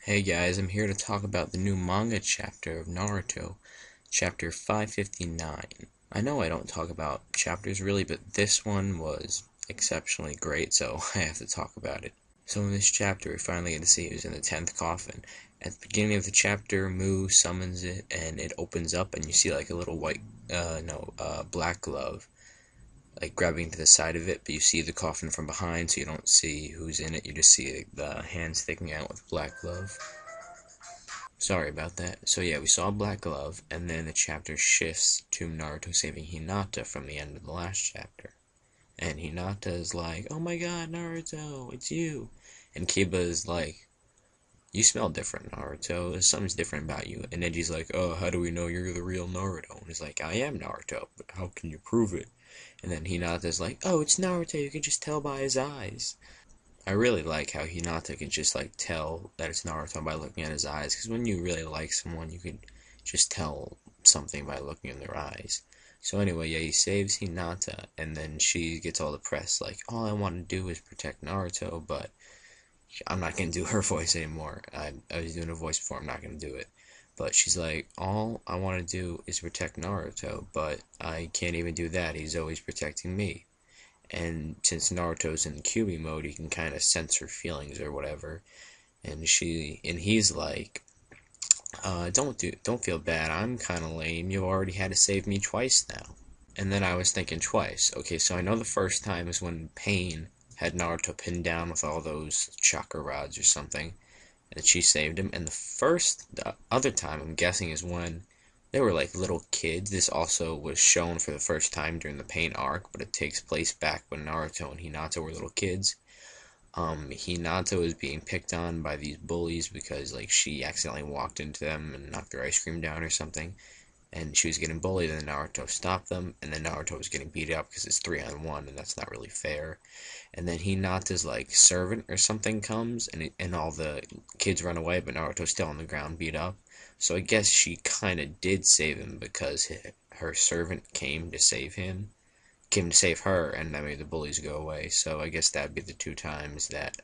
Hey guys, I'm here to talk about the new manga chapter of Naruto, chapter 559. I know I don't talk about chapters really, but this one was exceptionally great, so I have to talk about it. So in this chapter, we finally get to see who's in the 10th coffin. At the beginning of the chapter, Mu summons it, and it opens up, and you see like a little black glove, like grabbing to the side of it, but you see the coffin from behind, so you don't see who's in it, you just see the hands sticking out with black glove. Sorry about that. So yeah, we saw Black Glove, and then the chapter shifts to Naruto saving Hinata from the end of the last chapter. And Hinata is like, "Oh my god, Naruto, it's you." And Kiba is like, "You smell different, Naruto. Something's different about you." And Neji's like, "Oh, how do we know you're the real Naruto?" And he's like, "I am Naruto, but how can you prove it?" And then Hinata's like, "Oh, it's Naruto, you can just tell by his eyes." I really like how Hinata can just like tell that it's Naruto by looking at his eyes, because when you really like someone, you could just tell something by looking in their eyes. So anyway, yeah, he saves Hinata, and then she gets all the press like, all I want to do is protect Naruto, but I'm not gonna do her voice anymore. I was doing a voice before, I'm not gonna do it. But she's like, all I want to do is protect Naruto, but I can't even do that. He's always protecting me. And since Naruto's in QB mode, he can kind of sense her feelings or whatever. And he's like, don't feel bad. I'm kind of lame. You already had to save me twice now. And then I was thinking twice. Okay, so I know the first time is when Pain had Naruto pinned down with all those chakra rods or something, and she saved him. And the other time, I'm guessing, is when they were like little kids. This also was shown for the first time during the Pain arc, but it takes place back when Naruto and Hinata were little kids. Hinata was being picked on by these bullies because like she accidentally walked into them and knocked their ice cream down or something, and she was getting bullied, and then Naruto stopped them, and then Naruto was getting beat up because it's 3-on-1, and that's not really fair. And then Hinata's like servant or something comes, and all the kids run away, but Naruto's still on the ground beat up. So I guess she kind of did save him because her servant came to save her, and that made the bullies go away. So I guess that'd be the two times that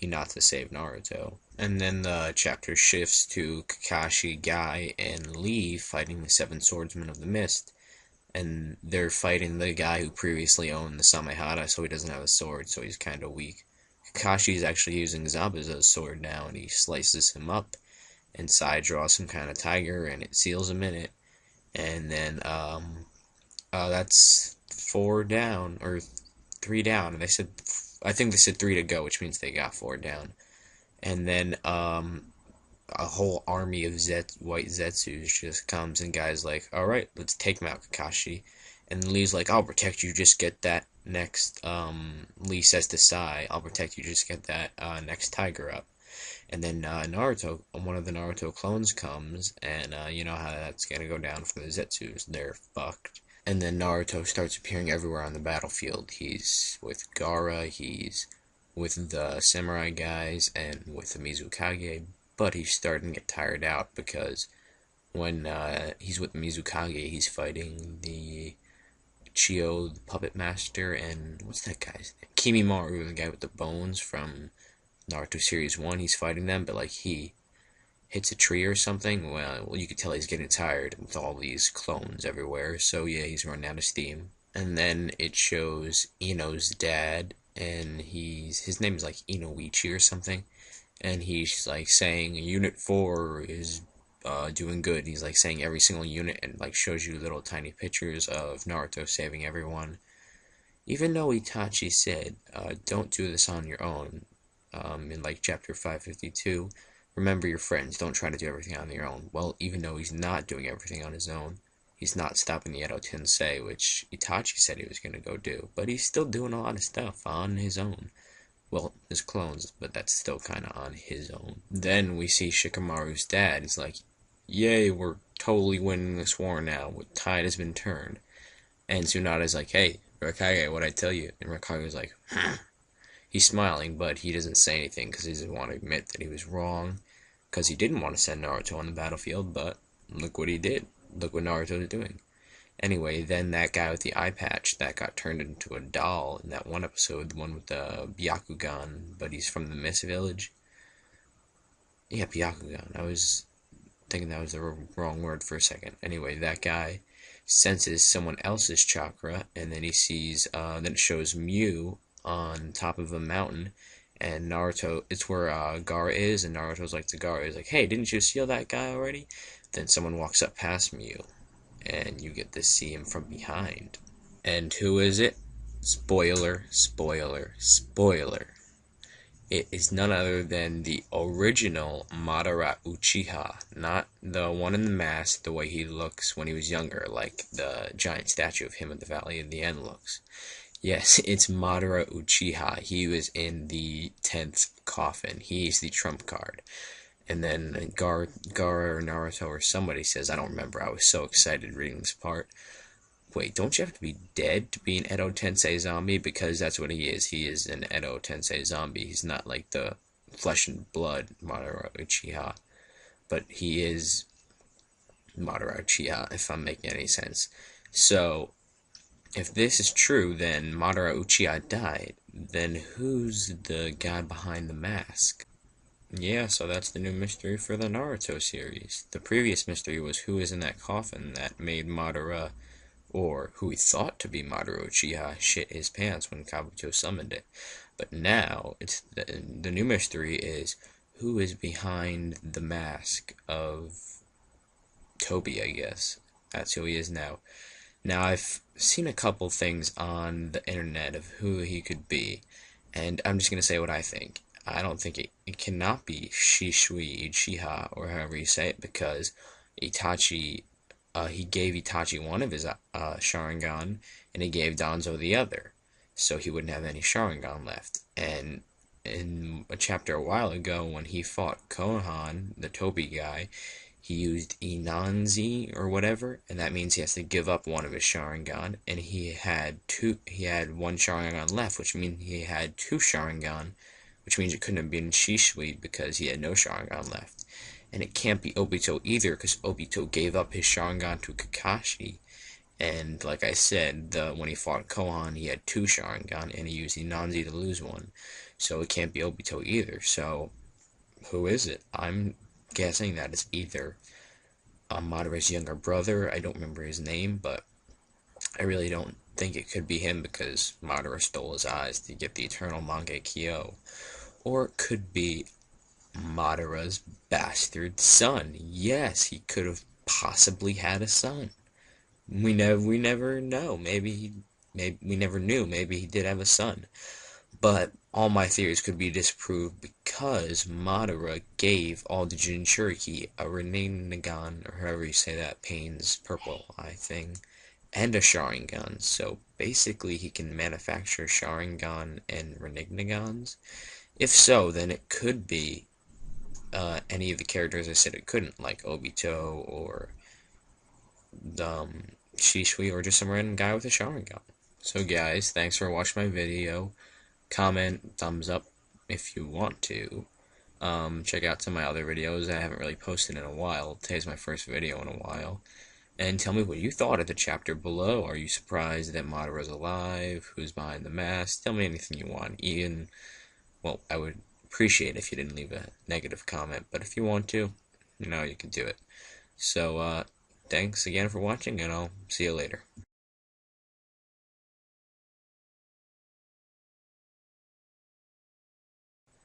Hinata saved Naruto. And then the chapter shifts to Kakashi, Guy, and Lee fighting the Seven Swordsmen of the Mist. And they're fighting the guy who previously owned the Samehara, so he doesn't have a sword, so he's kind of weak. Kakashi's actually using Zabuza's sword now, and he slices him up, and Sai draws some kind of tiger, and it seals him in it. And then, that's 4 down, or 3 down, and I think they said 3 to go, which means they got 4 down. And then a whole army of white Zetsus just comes, and Guy's like, alright, let's take him out, Kakashi. And Lee's like, I'll protect you, just get that next, Lee says to Sai, I'll protect you, just get that next tiger up. And then Naruto, one of the Naruto clones comes, and you know how that's gonna go down for the Zetsus, they're fucked. And then Naruto starts appearing everywhere on the battlefield. He's with Gaara, he's with the samurai guys, and with the Mizukage, but he's starting to get tired out because when he's with Mizukage, he's fighting the Chio, the puppet master, and what's that guy's name? Kimimaru, the guy with the bones from Naruto Series 1. He's fighting them, but like he hits a tree or something. Well, you could tell he's getting tired with all these clones everywhere. So yeah, he's running out of steam. And then it shows Ino's dad, and his name is like Inoichi or something, and he's like saying Unit 4 is doing good. He's like saying every single unit, and like shows you little tiny pictures of Naruto saving everyone. Even though Itachi said, don't do this on your own, in like chapter 552, remember your friends, don't try to do everything on your own. Well, even though he's not doing everything on his own, he's not stopping the Edo Tensei, which Itachi said he was going to go do, but he's still doing a lot of stuff on his own. Well, his clones, but that's still kind of on his own. Then we see Shikamaru's dad. He's like, yay, we're totally winning this war now. The tide has been turned. And Tsunada's like, hey, Raikage, what'd I tell you? And Raikage's like, he's smiling, but he doesn't say anything because he doesn't want to admit that he was wrong. Because he didn't want to send Naruto on the battlefield, but look what he did. Look what Naruto is doing. Anyway, then that guy with the eye patch that got turned into a doll in that one episode, the one with the Byakugan, but he's from the Mist Village. Yeah, Byakugan. I was thinking that was the wrong word for a second. Anyway, that guy senses someone else's chakra, and then he sees, then it shows Mew on top of a mountain, and Naruto, it's where Gar is, and Naruto's like to Gar, is like, hey, didn't you seal that guy already? Then someone walks up past Mew, and you get to see him from behind. And who is it? Spoiler, spoiler, spoiler. It is none other than the original Madara Uchiha, not the one in the mask, the way he looks when he was younger, like the giant statue of him in the Valley of the End looks. Yes, it's Madara Uchiha. He was in the 10th coffin. He's the trump card. And then Gar or Naruto or somebody says, I don't remember, I was so excited reading this part. Wait, don't you have to be dead to be an Edo Tensei zombie? Because that's what he is. He is an Edo Tensei zombie. He's not like the flesh and blood Madara Uchiha. But he is Madara Uchiha, if I'm making any sense. So, if this is true, then Madara Uchiha died. Then who's the guy behind the mask? Yeah, so that's the new mystery for the Naruto series. The previous mystery was who is in that coffin that made Madara, or who he thought to be Madara Uchiha, shit his pants when Kabuto summoned it. But now, it's the new mystery is who is behind the mask of Toby, I guess. That's who he is now. Now, I've seen a couple things on the internet of who he could be, and I'm just going to say what I think. I don't think it cannot be Shisui Uchiha, or however you say it, because Itachi, he gave Itachi one of his Sharingan, and he gave Danzo the other, so he wouldn't have any Sharingan left. And in a chapter a while ago, when he fought Kohan, the Toby guy, he used Inanzi or whatever, and that means he has to give up one of his Sharingan, and he had one Sharingan left, which means he had two Sharingan, which means it couldn't have been Shisui because he had no Sharingan left. And it can't be Obito either, because Obito gave up his Sharingan to Kakashi, and like I said, when he fought Kohan, he had two Sharingan, and he used Inanzi to lose one. So it can't be Obito either. So, who is it? I'm guessing that it's either Madara's younger brother. I don't remember his name, but I really don't think it could be him because Madara stole his eyes to get the eternal manga Kyo. Or it could be Madara's bastard son. Yes, he could have possibly had a son. We never know. Maybe we never knew. Maybe he did have a son. But all my theories could be disproved because Madara gave all the Jinchuriki a Rinnegan, or however you say that, Pain's purple eye thing, and a Sharingan. So basically he can manufacture Sharingan and Rinnegans. If so, then it could be any of the characters I said it couldn't, like Obito or Shisui, or just some random guy with a Sharingan. So guys, thanks for watching my video. Comment, thumbs up if you want to. Check out some of my other videos I haven't really posted in a while. Today's my first video in a while. And tell me what you thought of the chapter below. Are you surprised that Madara's alive? Who's behind the mask? Tell me anything you want. Even, well, I would appreciate it if you didn't leave a negative comment. But if you want to, you can do it. So, thanks again for watching, and I'll see you later.